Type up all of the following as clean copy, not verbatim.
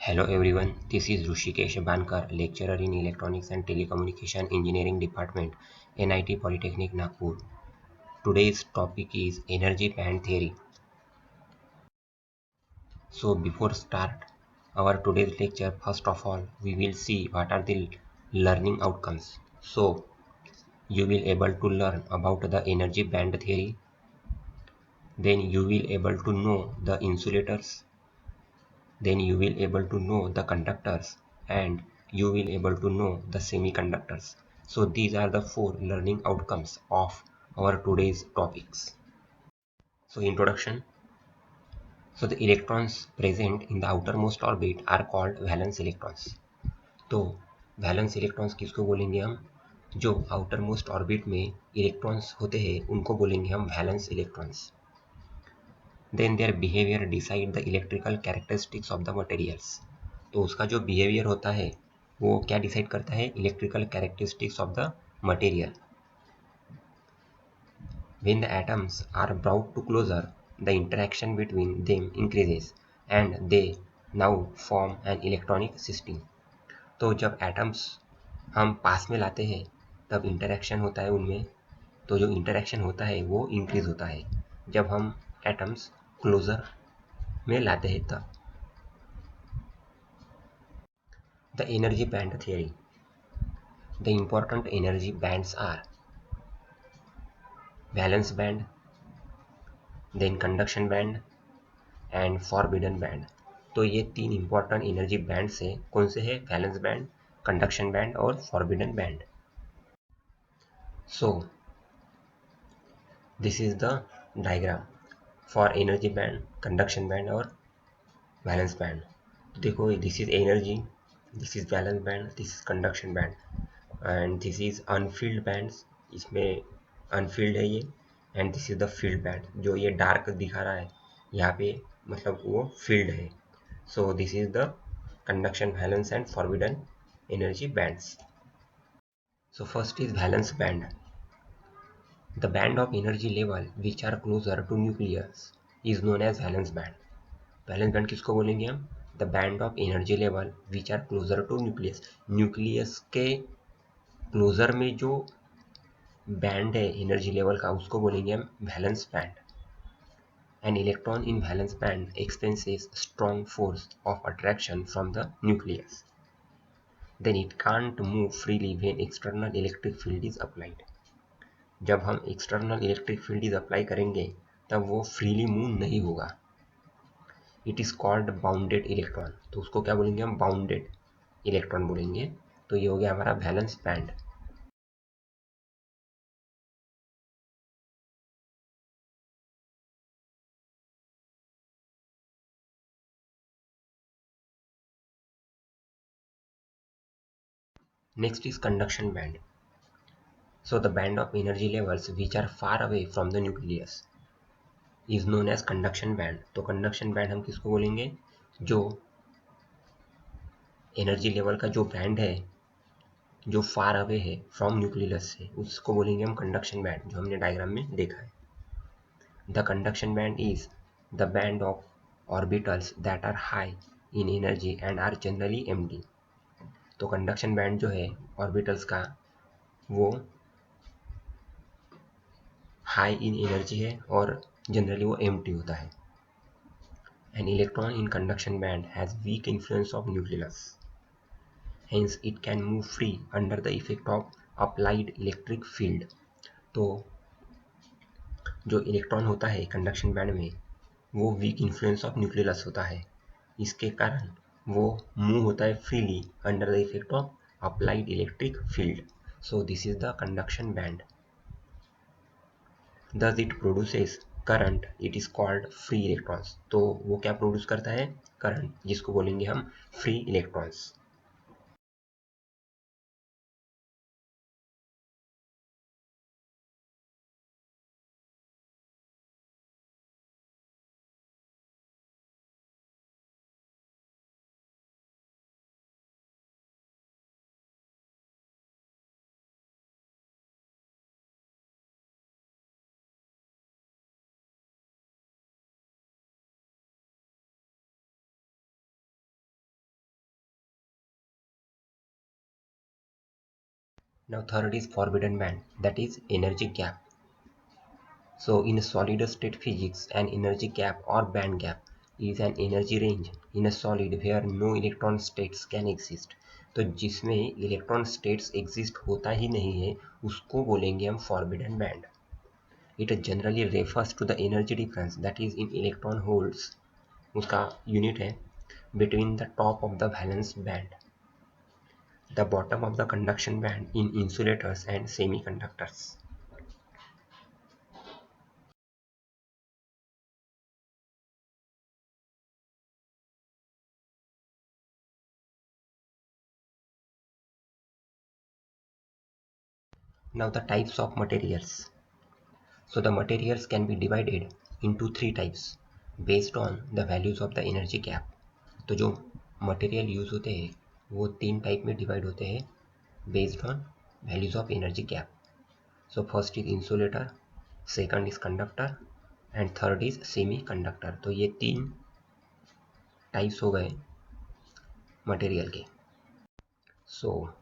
Hello everyone, this is Rushikesh Bankar, lecturer in Electronics and Telecommunication Engineering Department, NIT Polytechnic Nagpur. Today's topic is energy band theory. So before start our today's lecture, first of all we will see what are the learning outcomes. So you will able to learn about the energy band theory, then you will able to know the insulators, then you will able to know the conductors, and you will able to know the semiconductors. So these are the four learning outcomes of our today's topics. So introduction. So the electrons present in the outermost orbit are called valence electrons. तो valence electrons किसको बोलेंगे हम? जो outermost orbit में electrons होते हैं उनको बोलेंगे हम valence electrons. Then their behaviour decide the electrical characteristics of the materials. तो उसका जो बिहेवियर होता है वो क्या डिसाइड करता है? Electrical characteristics of the material. When the atoms are brought to closer, the interaction between them increases and they now form an electronic system. तो जब एटम्स हम पास में लाते हैं तब इंटरेक्शन होता है उनमें. तो जो इंटरेक्शन होता है वो इंक्रीज होता है जब हम एटम्स क्लोजर में लाते हैं तब. The energy band theory. The important energy bands are valence band, then conduction band and forbidden band. तो ये तीन important energy bands हैं. कौन से हैं? valence band, conduction band और forbidden band. So this is the diagram for energy band, conduction band और valence band. तो देखो this is energy, this is valence band, this is conduction band and this is unfilled bands. इसमें unfilled है ये and this is the filled band. जो ये dark दिखा रहा है यहाँ पे मतलब वो filled है. So this is the conduction, valence and forbidden energy bands. So first is valence band. The band of energy level which are closer to nucleus is known as valence band. Valence band किसको बोलेंगे हम? The band of energy level which are closer to nucleus. Nucleus के closer में जो band है energy level का उसको बोलेंगे हम valence band. An electron in valence band experiences strong force of attraction from the nucleus. Then it can't move freely when external electric field is applied. जब हम external electric field is apply करेंगे तब वो freely move नहीं होगा. It is called bounded electron. तो उसको क्या बोलेंगे हम? बाउंडेड इलेक्ट्रॉन बोलेंगे. तो ये हो गया हमारा valence band. Next is conduction band. So the band of energy levels which are far away from the nucleus is known as conduction band. तो कंडक्शन बैंड हम किसको बोलेंगे? जो एनर्जी लेवल का जो बैंड है जो फार अवे है फ्रॉम न्यूक्लियस से उसको बोलेंगे हम कंडक्शन बैंड, जो हमने डायग्राम में देखा है. The conduction band is the band of orbitals that are high in energy and are generally empty. तो कंडक्शन बैंड जो है ऑर्बिटल्स का वो हाई इन एनर्जी है और जनरली वो एम्प्टी होता है. An electron in conduction band has weak influence of nucleus, hence it can move free under the effect of applied electric field. तो जो इलेक्ट्रॉन होता है कंडक्शन बैंड में वो वीक इन्फ्लुएंस ऑफ न्यूक्लियस होता है. इसके कारण वो मूव होता है freely under the effect of applied electric field. So this is the conduction band. Thus it produces current, it is called free electrons. तो वो क्या प्रोड्यूस करता है? करंट, जिसको बोलेंगे हम free electrons. Now third is forbidden band, that is energy gap. So in solid state physics, an energy gap or band gap is an energy range in a solid where no electron states can exist. तो जिसमें electron states exist होता ही नहीं है उसको बोलेंगे हम forbidden band. It generally refers to the energy difference, that is in electron volts, उसका unit है, between the top of the valence band, the bottom of the conduction band in insulators and semiconductors. Now the types of materials. So the materials can be divided into three types based on the values of the energy gap. तो जो material use होते हैं वो तीन type में divide होते हैं based on values of energy gap. So first is insulator, second is conductor and third is semi conductor. तो ये तीन टाइप्स हो गए मटेरियल के. सो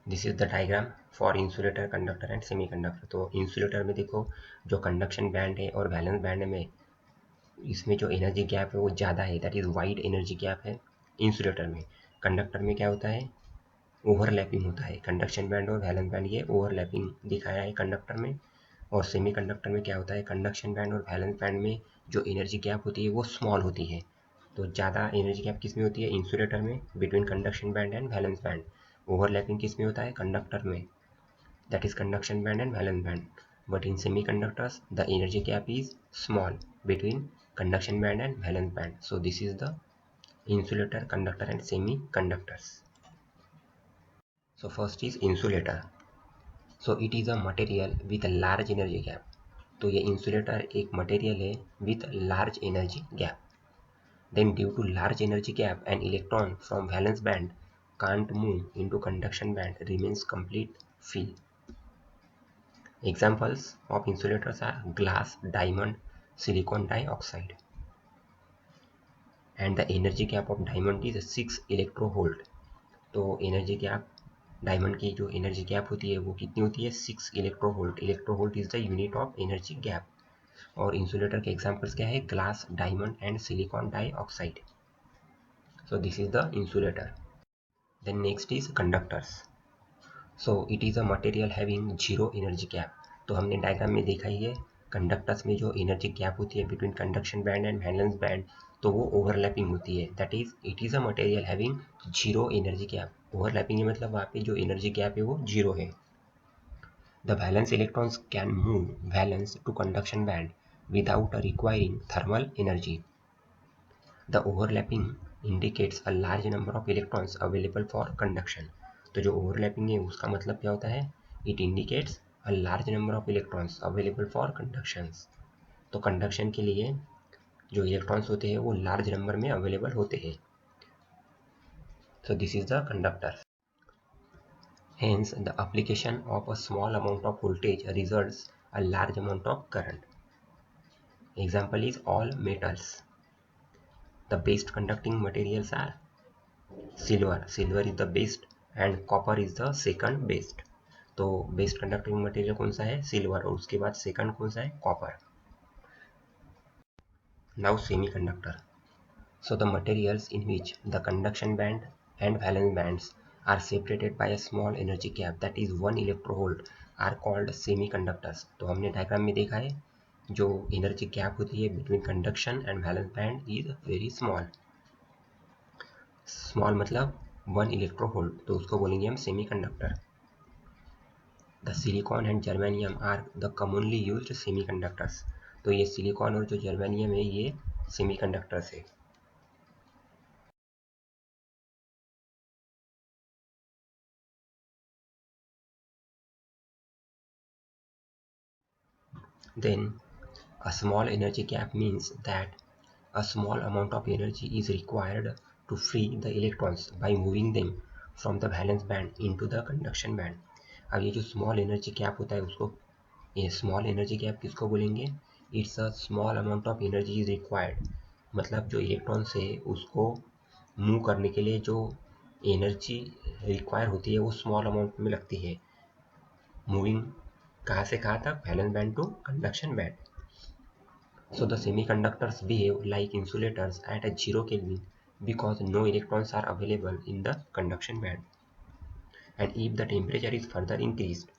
this is the diagram for insulator, conductor and semi conductor. तो insulator में देखो जो कंडक्शन बैंड है और वैलेंस बैंड में इसमें जो एनर्जी गैप है वो ज़्यादा है, that is wide energy gap है इंसुलेटर में. कंडक्टर में क्या होता है, ओवरलैपिंग होता है. कंडक्शन बैंड और वैलेंस बैंड ये ओवरलैपिंग दिखाया है कंडक्टर में. और सेमी कंडक्टर में क्या होता है, कंडक्शन बैंड और वैलेंस बैंड में जो एनर्जी गैप होती है वो स्मॉल होती है. तो ज़्यादा एनर्जी गैप किस में होती है, इंसुलेटर में, between conduction band and valence band. Overlapping किस में होता है, कंडक्टर में, that is conduction band and valence band. But in semiconductors, the energy gap is small between conduction band and valence band. So this is the insulator, conductor and semiconductors. So first is insulator. So it is a material with a large energy gap. तो ये insulator एक material है with large energy gap. Then due to large energy gap, an electron from valence band can't move into conduction band, remains complete field. Examples of insulators are glass, diamond, silicon dioxide. And the energy gap of diamond is 6 electrovolt. तो energy gap diamond की जो energy gap होती है वो कितनी होती है, 6 electrovolt. Electrovolt is the unit of energy gap. और इंसुलेटर के एग्जांपल्स क्या है, glass, diamond and silicon dioxide. So this is the insulator. Then next is conductors. So it is a material having zero energy gap. तो हमने diagram में देखा ही है conductors में जो एनर्जी गैप होती है between conduction band and valence band तो वो ओवरलैपिंग होती है. That is it is a material having zero energy gap. Overlapping है मतलब वहाँ पे जो एनर्जी गैप है वो जीरो है. The valence electrons can move valence to conduction band without requiring thermal energy. The overlapping indicates a large number of electrons available for conduction. तो जो ओवरलैपिंग है उसका मतलब क्या होता है, it indicates a large number of electrons available for conductions. तो conduction के लिए जो इलेक्ट्रॉन्स होते हैं वो लार्ज नंबर में अवेलेबल होते हैं. सो this is the conductor. Hence, the application of a small amount of voltage results a large amount of current. Example is all metals. The best conducting materials are silver. Silver is the best and copper is the second best. तो best conducting material कौन सा है, silver, और उसके बाद second कौन सा है, copper. Now semi conductor. So the materials in which the conduction band and valence bands are separated by a small energy gap, that is 1 electrovolt, are called semiconductors. तो हमने डायग्राम में देखा है जो एनर्जी गैप होती है between conduction and valence band is very small. Small मतलब 1 electrovolt, तो उसको बोलेंगे हम semiconductor. The silicon and germanium are the commonly used semiconductors. तो ये सिलिकॉन और जो जर्मेनियम है ये सेमी कंडक्टर्स है. Then a small energy gap means that a small amount of energy is required to free the electrons by moving them from the valence band into the conduction band. अब ये जो small energy gap होता है उसको, ये small energy gap किसको बोलेंगे, it's a small amount of energy is required. मतलब जो इलेक्ट्रॉन्स है उसको मूव करने के लिए जो एनर्जी रिक्वायर होती है वो स्मॉल अमाउंट में लगती है। मूविंग कहाँ से कहाँ तक, valence band to conduction band. So the semiconductors behave like insulators at a 0 Kelvin because no electrons are available in the conduction band. And if the temperature is further increased,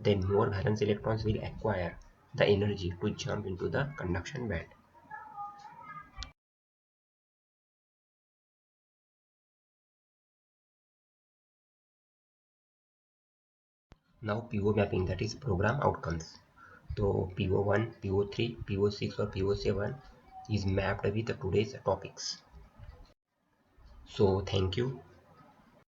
then more valence electrons will acquire the energy to jump into the conduction band. Now PO mapping, that is program outcomes. So PO1, PO3, PO6 or PO7 is mapped with today's topics. So thank you.